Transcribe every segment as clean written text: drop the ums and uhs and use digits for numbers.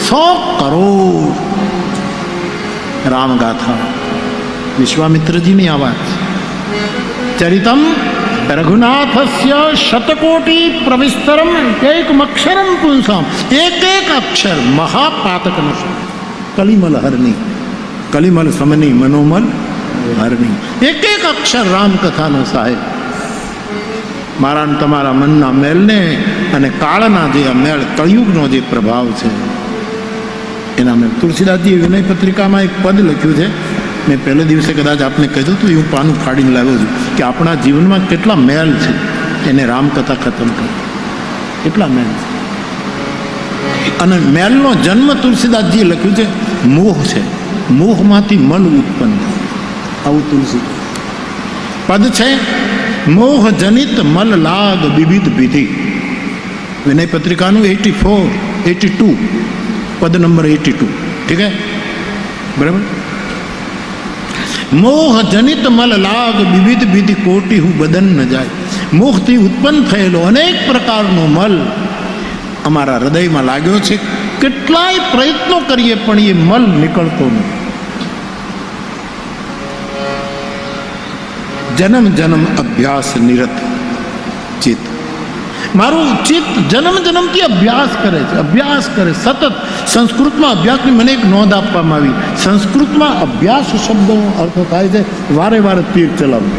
100 કરોડ રામગાથા. વિશ્વામિત્રજીની આ વાત. ચરિતમ રઘુનાથસ્ય શતકોટી પ્રવિસ્તરમ એકમક્ષરમ પુંસામ. એક અક્ષર મહાપાતક નશે. કલિમલ હરની, કલિમલ સમની મનોમલ હરની. એક અક્ષર રામકથાનો સાહેબ મારા ને તમારા મનના મેલને અને કાળના જે મેળ, કળિયુગનો જે પ્રભાવ છે એના મેં તુલસીદાસજી વિનય પત્રિકામાં એક પદ લખ્યું છે. મેં પહેલે દિવસે કદાચ આપને કહ્યું હતું, હું પાનું ફાડીને લાવ્યો છું કે આપણા જીવનમાં કેટલા મેલ છે એને રામકથા ખતમ કરી. કેટલા મેલ છે. અને મેલનો જન્મ તુલસીદાસજીએ લખ્યું છે મોહ છે. મોહમાંથી મલ ઉત્પન્ન થાય. આવું તુલસી પદ છે. મોહ જનિત મલ લાગ વિવિધ વિધિ. વિનય પત્રિકાનું 82 પદ નંબર 82. ઠીક હે, બરાબર. મોહ જનિત મલ લાગ વિવિધ વિધિ કોટી હું બદન ન જાય. મોહથી ઉત્પન્ન થયેલો અનેક પ્રકારનો મલ અમારા હૃદયમાં લાગ્યો છે. કેટલાય પ્રયત્નો કરીએ પણ એ મલ નીકળતો નથી. જન્મ જન્મ અભ્યાસ નિરત ચિત્ત. મારું ચિત્ત જન્મ જન્મથી અભ્યાસ કરે છે, અભ્યાસ કરે સતત. સંસ્કૃતમાં અભ્યાસની મને એક નોંધ આપવામાં આવી. સંસ્કૃતમાં અભ્યાસ શબ્દનો અર્થ થાય છે વારે વારે તીર ચલાવવું,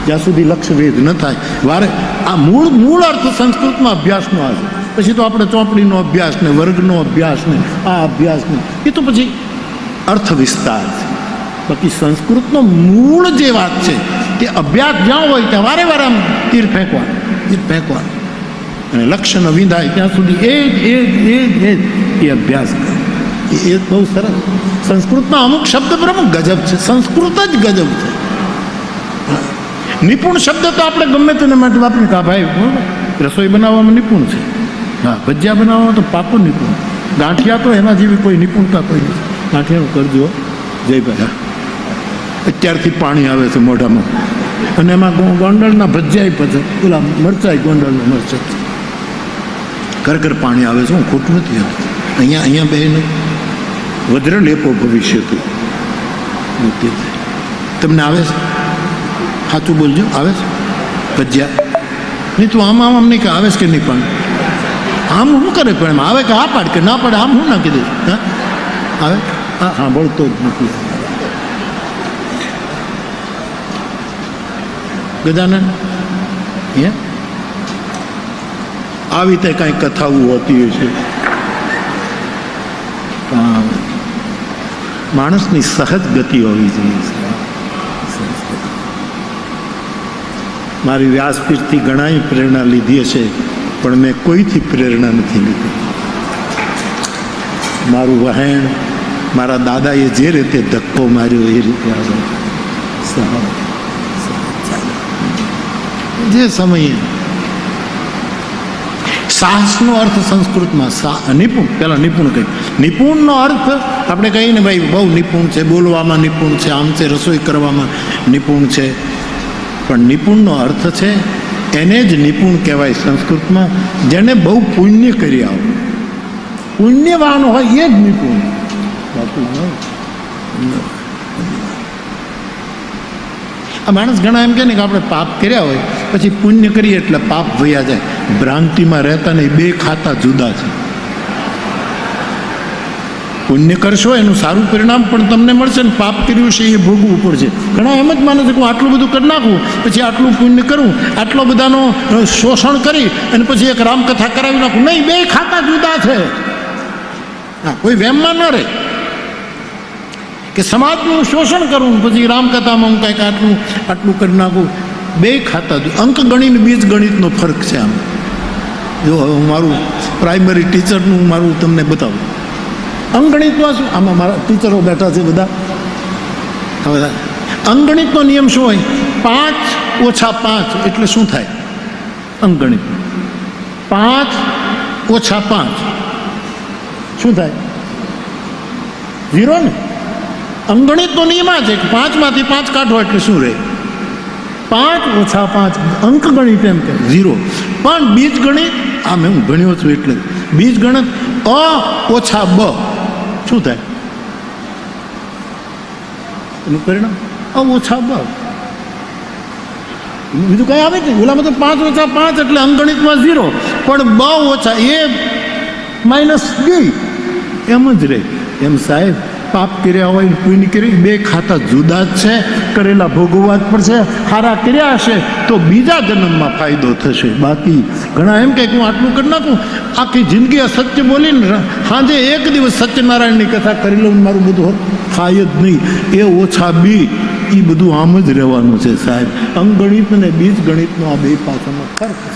જ્યાં સુધી લક્ષ્યભેદ ન થાય. વારે આ મૂળ અર્થ સંસ્કૃતમાં અભ્યાસનો આ છે. પછી તો આપણે ચોપડીનો અભ્યાસ ને, વર્ગનો અભ્યાસ ને, આ અભ્યાસ ને, એ તો પછી અર્થ વિસ્તાર છે. બાકી સંસ્કૃતનો મૂળ જે વાત છે તે અભ્યાસ જ્યાં હોય ત્યાં વારે વારે આમ તીર ફેંકવાનું અને લક્ષ્ય ન વિંધાય ત્યાં સુધી એ અભ્યાસ કરે. એ બહુ સરસ. સંસ્કૃતમાં અમુક શબ્દ પ્રમુખ ગજબ છે. સંસ્કૃત જ ગજબ છે. નિપુણ શબ્દ તો આપણે ગમે તેને માટે વાપરીએ કે ભાઈ રસોઈ બનાવવામાં નિપુણ છે. હા, ભજીયા બનાવવામાં તો પાકો નિપુણ. ગાંઠિયા તો એના જેવી કોઈ નિપુણતા કોઈ નથી. ગાંઠિયાનું કરજો જયભાઈ. અત્યારથી પાણી આવે છે મોઢામાં. અને એમાં ગોંડલના ભજીયા પછી પેલા મરચાઈ, ગોંડલના મરચાઈ ઘર પાણી આવે છે. હું ખોટું નથી આવતું. અહીંયા બેન વજ્ર લેપો ભવિષ્ય તમને આવે છે? સાચું બોલજો, આવે છે ભજીયા? નહીં તું આમ નહીં કે આવે છે કે નહીં? પણ આમ શું કરે? પણ એમ આવે કે હા પાડ કે ના પાડે? આમ હું નાખી દઈશ. હા આવે? હા બોલતો જ નથી. ગજાનન આવી રીતે કાંઈ કથાઓ હોતી હોય છે. માણસની સહજ ગતિ હોવી જોઈએ. મારી વ્યાસપીઠથી ઘણાય પ્રેરણા લીધી હશે, પણ મેં કોઈથી પ્રેરણા નથી લીધી. મારું વહેણ, મારા દાદાએ જે રીતે ધક્કો માર્યો એ રીતે આગળ જે સમયે સાહસનો અર્થ સંસ્કૃતમાં નિપુણ. પેલા નિપુણ કહ્યું. નિપુણનો અર્થ આપણે કહીએ ને ભાઈ બહુ નિપુણ છે, બોલવામાં નિપુણ છે, આમ છે, રસોઈ કરવામાં નિપુણ છે. પણ નિપુણનો અર્થ છે એને જ નિપુણ કહેવાય સંસ્કૃતમાં જેને બહુ પુણ્ય કરી આવો. પુણ્યવાન હોય એ જ નિપુણ. આ માણસ ઘણા એમ કે ને કે આપણે પાપ કર્યા હોય પછી પુણ્ય કરીએ એટલે પાપ વયા જાય. ભ્રાંતિમાં રહેતા નહીં. બે ખાતા જુદા છે. પુણ્ય કરશો એનું સારું પરિણામ પણ તમને મળશે ને પાપ કર્યું છે એ ભોગવું પડશે. ઘણા એમ જ માને છે કે હું આટલું બધું કરી નાખું, પછી આટલું પુણ્ય કરું, આટલો બધાનો શોષણ કરી અને પછી એક રામકથા કરાવી નાખું. નહીં, બે ખાતા જુદા છે. હા, કોઈ વહેમમાં ન રહે કે સમાજનું શોષણ કરવું પછી રામકથામાં હું કંઈક આટલું કરી નાખું. બે ખાતા અંક ગણિત બીજ ગણિતનો ફરક છે. આમ જો હવે હું મારું પ્રાઇમરી ટીચરનું મારું તમને બતાવું. અંકગણિતમાં શું, આમાં મારા ટીચરો બેઠા છે બધા. હવે અંકગણિતનો નિયમ શું હોય? 5 ઓછા 5 એટલે શું થાય? અંકગણિત 5 ઓછા 5 શું થાય? 0 ને. અંકગણિતનો નિયમ આ છે કે 5માંથી 5 કાઢો એટલે શું રહે? 5 ઓછા 5. અંકગણિત એમ કે 0. પણ બીજગણિત, આ મેં હું ભણ્યો છું એટલે બીજગણિત અ ઓછા બ શું થાય? એનું પરિણામ અ ઓછા બ. બીજું કઈ આવે છે? ઓલામાં તો 5 ઓછા 5 એટલે અંકગણિતમાં 0, પણ બ ઓછા એ માઇનસ બી એમ જ રહે. એમ સાહેબ, પાપ કર્યા હોય પુણ્ય કરી, બે ખાતા જુદા જ છે. કરેલા ભોગવવા જ પડશે. સારા કર્યા હશે તો બીજા જન્મમાં ફાયદો થશે. બાકી ઘણા એમ કે હું આટલું કરી નાખું, આખી જિંદગી અસત્ય બોલીને સાંજે એક દિવસ સત્યનારાયણની કથા કરી લઉં, મારું બધું થાય જ નહીં. એ ઓછા બી એ બધું આમ જ રહેવાનું છે સાહેબ. અંકગણિત અને બીજ ગણિતનો આ બે પાસાનો ફરક છે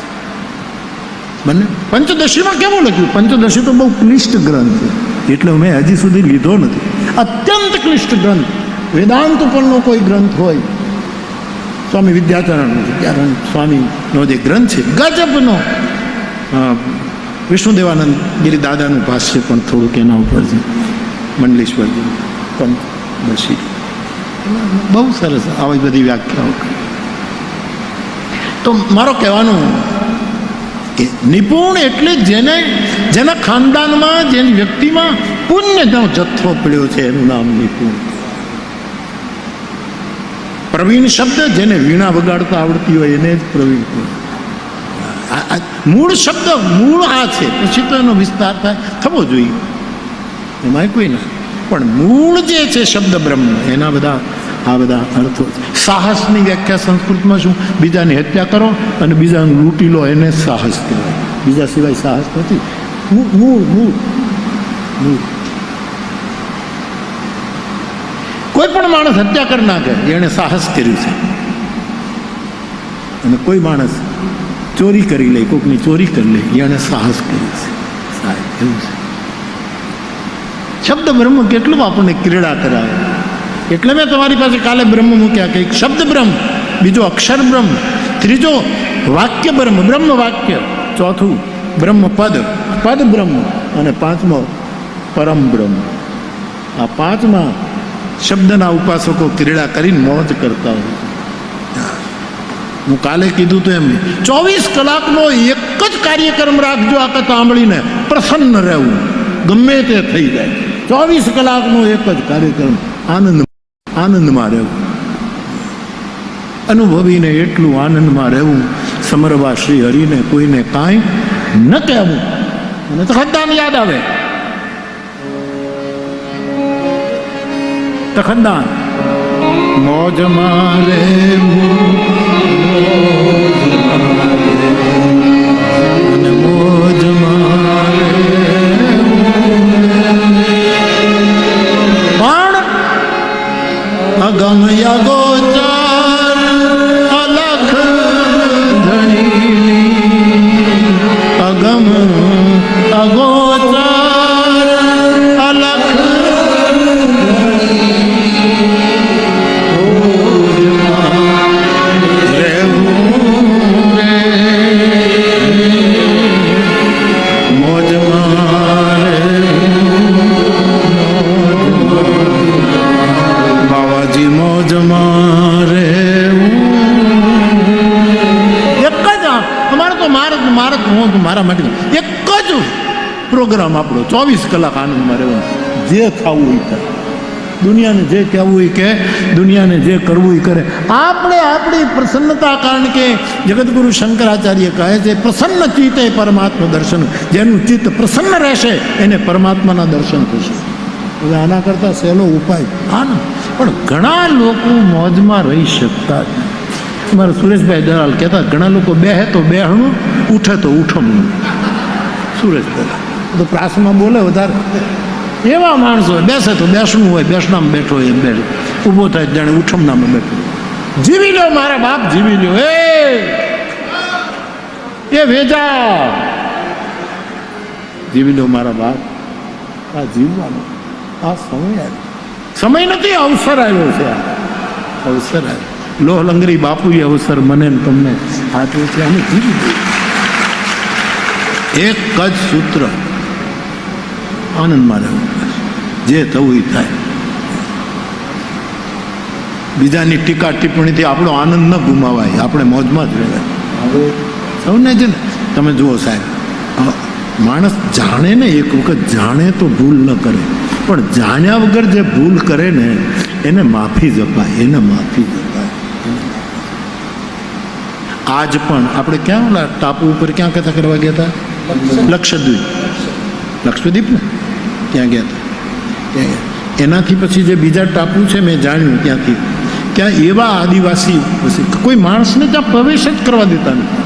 બંને. પંચદશીમાં કેવું લખ્યું? પંચદશી તો બહુ ક્લિષ્ટ ગ્રંથ છે, એટલે મેં હજી સુધી લીધો નથી. અત્યંત ક્લિષ્ટ ગ્રંથ. વેદાંત ઉપરનો કોઈ ગ્રંથ હોય, સ્વામી વિદ્યાચરણ સ્વામીનો જે ગ્રંથ છે ગજબનો. વિષ્ણુદેવાનંદ ગિરી દાદાનું ભાષ્ય પણ થોડુંક એના ઉપર છે, મંડલેશ્વરજી પંચદશી. બહુ સરસ આવી બધી વ્યાખ્યાઓ. તો મારો કહેવાનું કે નિપુણ એટલે જેના ખાનદાનમાં, જેની વ્યક્તિમાં પુણ્યનો જથ્થો પડ્યો છે એનું નામ નિપુણ. પ્રવીણ શબ્દ જેને વીણા વગાડતા આવડતી હોય એને જ પ્રવીણ. મૂળ શબ્દ મૂળ આ છે, પછી તો એનો વિસ્તાર થાય થવો જોઈએ, એમાં કોઈ ના. પણ મૂળ જે છે શબ્દ બ્રહ્મ, એના બધા આ બધા અર્થો. સાહસની વ્યાખ્યા સંસ્કૃતમાં શું? બીજાની હત્યા કરો અને બીજાનું લૂંટી લો, એને સાહસ કહેવાય. બીજા સિવાય સાહસ નથી. મૂળ મૂળ મૂળ. કોઈ પણ માણસ હત્યા કરી નાખે એણે સાહસ કર્યું છે. અને કોઈ માણસ ચોરી કરી લે, કોઈકની ચોરી કરી લે, એણે સાહસ કર્યું છે. સાહેબ એવું છે. શબ્દ બ્રહ્મ કેટલું આપણને ક્રીડા કરાવે. એટલે મેં તમારી પાસે કાલે બ્રહ્મ મૂક્યા કે એક શબ્દ બ્રહ્મ, બીજો અક્ષર બ્રહ્મ, ત્રીજો વાક્ય બ્રહ્મ, બ્રહ્મ વાક્ય, ચોથું બ્રહ્મ પદ, પદ બ્રહ્મ, અને પાંચમો પરમ બ્રહ્મ. આ પાંચમાં શબ્દના ઉપાસકો ક્રીડા કરીને મોજ કરતા હોય. હું કાલે કીધું તો એમ 24 કલાકનો એક જ કાર્યક્રમ રાખજો, આ કથા સાંભળીને પ્રસન્ન રહેવું, ગમે તે થઈ જાય. 24 કલાકનો એક જ કાર્યક્રમ, આનંદમાં રહેવું, અનુભવીને એટલું આનંદમાં રહેવું, સમરવા શ્રી હરિને કોઈને કાંઈ ન કહેવું. મને તો ખદ્દાન યાદ આવે. તખદ્દાન મોજ મારે મોજ મારે. પણ અગમ યગોચર અલખ ધણી, અગમ અગોચર અલખ મારા માટે એક જ પ્રોગ્રામ આપણો 24 કલાક આનંદમાં રહેવાનું. જે ખાવું એ થાય, દુનિયાને જે કહેવું હોય કે, દુનિયાને જે કરવું એ કરે. આપણે આપણી પ્રસન્નતા, કારણ કે જગતગુરુ શંકરાચાર્ય કહે છે પ્રસન્ન ચિત્તે પરમાત્મા દર્શન. જેનું ચિત્ત પ્રસન્ન રહેશે એને પરમાત્માના દર્શન થશે. હવે આના કરતાં સહેલો ઉપાય આનંદ. પણ ઘણા લોકો મોજમાં રહી શકતા જ. મારા સુરેશભાઈ દલાલ કહેતા ઘણા લોકો બેહે તો બેહણું, ઉઠે તો ઉઠમણું. સુરેશભાઈ તો પ્રાસમાં બોલે વધારે. એવા માણસો બેસે તો બેસણું હોય, બેસણામાં બેઠો હોય એમ બેઠો, ઊભો થાય જાણે ઉઠમણામાં બેઠો. જીવી લો મારા બાપ, જીવી લો. એ વેજા જીવી લો મારા બાપ. આ જીવવાનો આ સમય આવ્યો. સમય નથી, અવસર આવ્યો છે. આ અવસર આવ્યો. લોહ લંગરી બાપુએ અવસર મને તમને આપ્યો છે. અમે જીવી દઈએ. એક જ સૂત્ર, આનંદમાં રહેવું. જે થવું એ થાય. બીજાની ટીકા ટિપ્પણીથી આપણો આનંદ ન ગુમાવાય. આપણે મોજમાં જ રહેવાય. સૌને છે ને, તમે જુઓ સાહેબ, માણસ જાણે ને, એક વખત જાણે તો ભૂલ ન કરે, પણ જાણ્યા વગર જે ભૂલ કરે ને એને માફી જ અપાય, એને માફી જ અપાય. આજ પણ આપણે ક્યાં ઓલા ટાપુ ઉપર ક્યાં કથા કરવા ગયા હતા? લક્ષદ્વીપ ને ત્યાં ગયા હતા. એનાથી પછી જે બીજા ટાપુ છે મેં જાણ્યું ત્યાંથી, ત્યાં એવા આદિવાસી કોઈ માણસને ત્યાં પ્રવેશ જ કરવા દેતા નથી.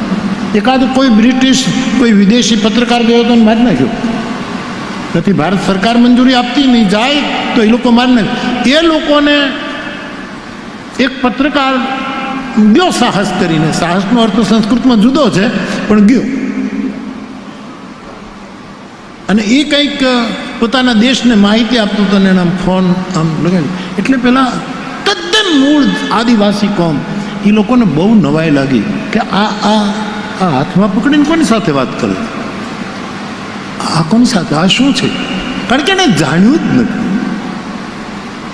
એકાદ કોઈ બ્રિટિશ કોઈ વિદેશી પત્રકાર ગયો તો મારી નાખ્યો નથી. ભારત સરકાર મંજૂરી આપતી નહીં, જાય તો એ લોકો મારી નાખે. એ લોકોને એક પત્રકાર ગયો સાહસ કરીને, સાહસનો અર્થ સંસ્કૃતમાં જુદો છે પણ ગયો, અને એ કંઈક પોતાના દેશને માહિતી આપતો હતો ને એના ફોન આમ લગાડી. એટલે પેલા તદ્દન મૂળ આદિવાસી કોમ, એ લોકોને બહુ નવાઈ લાગી કે આ હાથમાં પકડીને કોની સાથે વાત કરે, આ કોની સાથે, આ શું છે? કારણ કે એને જાણ્યું જ નથી.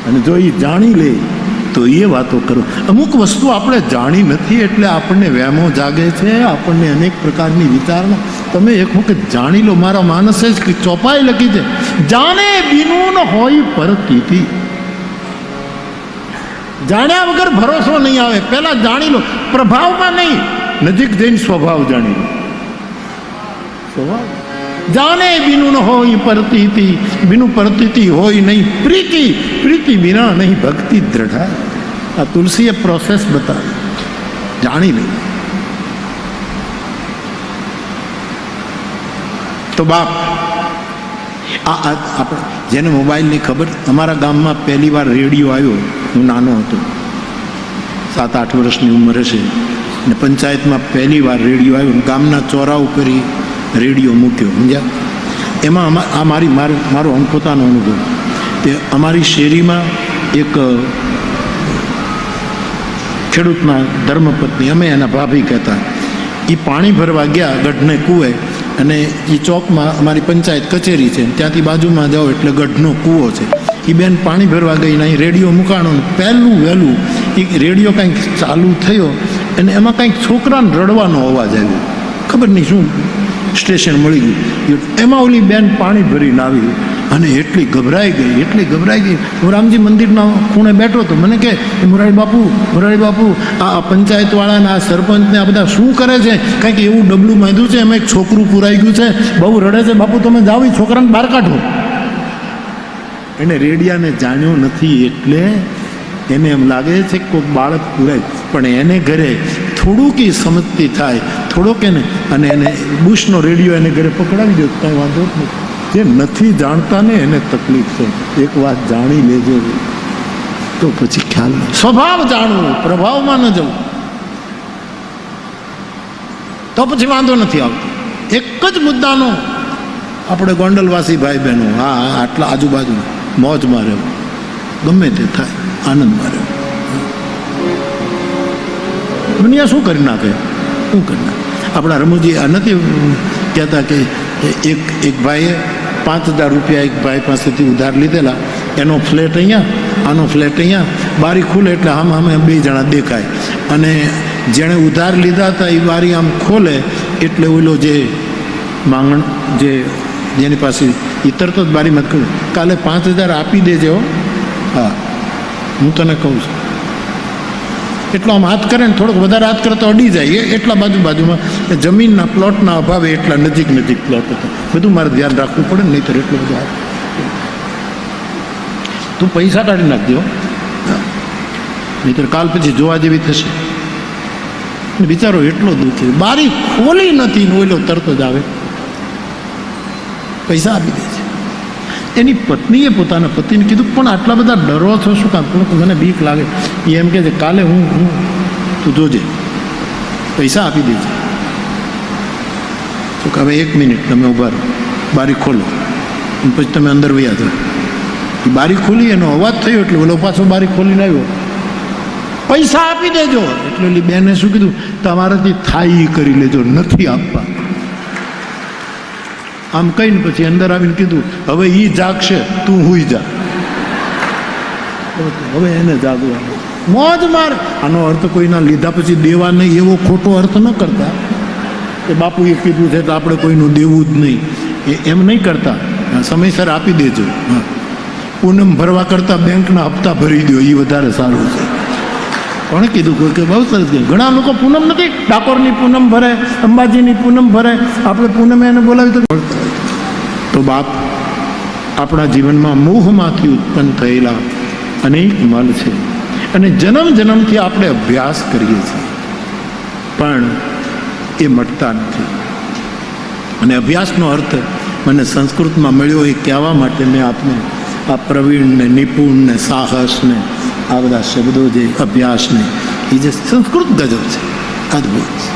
અને જો એ જાણી લે તો એ વાતો કરો. અમુક વસ્તુ આપણે જાણી નથી એટલે આપણને વહેમો જાગે છે, આપણને અનેક પ્રકારની વિચારણા. તમે એક વખત જાણી લો. મારા માનસે જ ચોપાઈ લખી છે, જાણે બિનું હોય પરતીથી. જાણ્યા વગર ભરોસો નહીં આવે. પહેલા જાણી લો, પ્રભાવમાં નહીં, નજીક જઈને સ્વભાવ જાણી લો. સ્વભાવ જાણે બિનું હોય પરતીથી, બિનું પરતીથી હોય નહીં પ્રીતિ, પ્રીતિ વિના નહીં ભક્તિ દ્રઢા. આ તુલસીએ પ્રોસેસ બતાવી, જાણી લે. તો બાપ આપણે જેને મોબાઈલની ખબર, અમારા ગામમાં પહેલી વાર રેડિયો આવ્યો, હું નાનો હતો, 7-8 વર્ષની ઉંમર હશે, ને પંચાયતમાં પહેલી વાર રેડિયો આવ્યો, ગામના ચોરા ઉપર રેડિયો મૂક્યો, સમજ્યા? એમાં આ મારો પોતાનો અનુભવ. તે અમારી શેરીમાં એક ખેડૂતના ધર્મપત્ની, અમે એના ભાભી કહેતા, એ પાણી ભરવા ગયા ગઢને કૂવે, અને એ ચોકમાં અમારી પંચાયત કચેરી છે, ત્યાંથી બાજુમાં જાઓ એટલે ગઢનો કૂવો છે. એ બેન પાણી ભરવા ગઈ ને અહીં રેડિયો મૂકાણો, પહેલું વહેલું એ રેડિયો કંઈક ચાલુ થયો અને એમાં કંઈક છોકરાને રડવાનો અવાજ આવ્યો. ખબર નહીં શું સ્ટેશન મળી ગયું. એમાં ઓલી બેન પાણી ભરીને આવી અને એટલી ગભરાઈ ગઈ. હું રામજી મંદિરના ખૂણે બેઠો હતો. મને કહે, મોરારી બાપુ આ પંચાયતવાળાને, આ સરપંચને આ બધા શું કરે છે? કંઈક એવું ડબલું બાંધ્યું છે, એમાં એક છોકરું પુરાઈ ગયું છે, બહુ રડે છે, બાપુ તમે જાઓ એ છોકરાને બહાર કાઢો. એને રેડિયાને જાણ્યો નથી એટલે એને એમ લાગે છે કે કોઈ બાળક પુરાય, પણ એને ઘરે થોડુંક એ સમજતી થાય, થોડોક એને, અને એને બુશનો રેડિયો એને ઘરે પકડાવી દો, કાંઈ વાંધો જ નથી. જે નથી જાણતા ને એને તકલીફ છે. એક વાત જાણી લેજો તો પછી ખ્યાલ. સ્વભાવ જાણવો, પ્રભાવમાં ન જવું, તો પછી વાંધો નથી આવતો. એક જ મુદ્દાનો આપણે ગોંડલવાસી ભાઈ બહેનો, હા આટલા આજુબાજુ મોજમાં રહેવું, ગમે તે થાય આનંદમાં રહેવું. દુનિયા શું કરી નાખે, શું કરી નાખે. આપણા રમૂજી આ નથી કહેતા કે એક ભાઈએ 5,000 રૂપિયા એક ભાઈ પાસેથી ઉધાર લીધેલા. એનો ફ્લેટ અહીંયા, આનો ફ્લેટ અહીંયા, બારી ખુલે એટલે આમ 2 જણા દેખાય, અને જેણે ઉધાર લીધા હતા એ બારી આમ ખોલે એટલે ઓલો જે માંગણ જેની પાસે એ તરત જ બારીમાં કહ્યું, કાલે 5,000 આપી દેજો. હા હું તને કહું છું. એટલો આમ હાથ કરે ને થોડોક વધારે હાથ કરે તો અડી જાય. એટલા બાજુમાં જમીનના પ્લોટના અભાવે એટલા નજીક પ્લોટ હતા. બધું મારે ધ્યાન રાખવું પડે ને, નહીં તો એટલો બધો હાથ. તું પૈસા કાઢી નાખજો, નહીં તો કાલ પછી જોવા જેવી થશે. બિચારો એટલો દુઃખી, બારી ખોલી નથી ને ઓલો તરત જ આવે પૈસા આપી દે છે. એની પત્નીએ પોતાના પતિને કીધું, પણ આટલા બધા ડરો છો શું કામ? મને બીક લાગે. એ એમ કહે છે, કાલે હું તું જોજે પૈસા આપી દેજે. તો કે હવે 1 મિનિટ તમે ઉભા રહો, બારી ખોલો, પછી તમે અંદર વયા જાઓ. એ બારી ખોલી, એનો અવાજ થયો એટલે ઓલો પાછો બારી ખોલીને આવ્યો, પૈસા આપી દેજો. એટલે ઓલી બેને શું કીધું, તમારાથી થાય એ કરી લેજો, નથી આપવા. આમ કહીને પછી અંદર આવીને કીધું, હવે એ જાગશે, તું હુઈ જા. હવે એને જાગવાનું મોજ માર. આનો અર્થ કોઈના લીધા પછી દેવા નહીં એવો ખોટો અર્થ ન કરતા કે બાપુએ કીધું છે તો આપણે કોઈનું દેવું જ નહીં. એમ નહીં કરતા, સમયસર આપી દેજો. હા, પૂનમ ભરવા કરતાં બેંકના હપ્તા ભરી દો, એ વધારે સારું છે. કોણે કીધું કે બહુ સરસ કીધું. ઘણા લોકો પૂનમ નથી, ડાકોરની પૂનમ ભરે, અંબાજીની પૂનમ ભરે, આપણે પૂનમે એને બોલાવી તો બાપ આપણા જીવનમાં મોહમાંથી ઉત્પન્ન થયેલા અનેક મલ છે અને જન્મ જન્મથી આપણે અભ્યાસ કરીએ છીએ પણ એ મટતા નથી. અને અભ્યાસનો અર્થ મને સંસ્કૃતમાં મળ્યો એ કહેવા માટે મેં આપને આ પ્રવીણને, નિપુણને, સાહસને, આ બધા શબ્દો જે અભ્યાસને, એ જે સંસ્કૃત ગજબ છે, અદ્ભુત.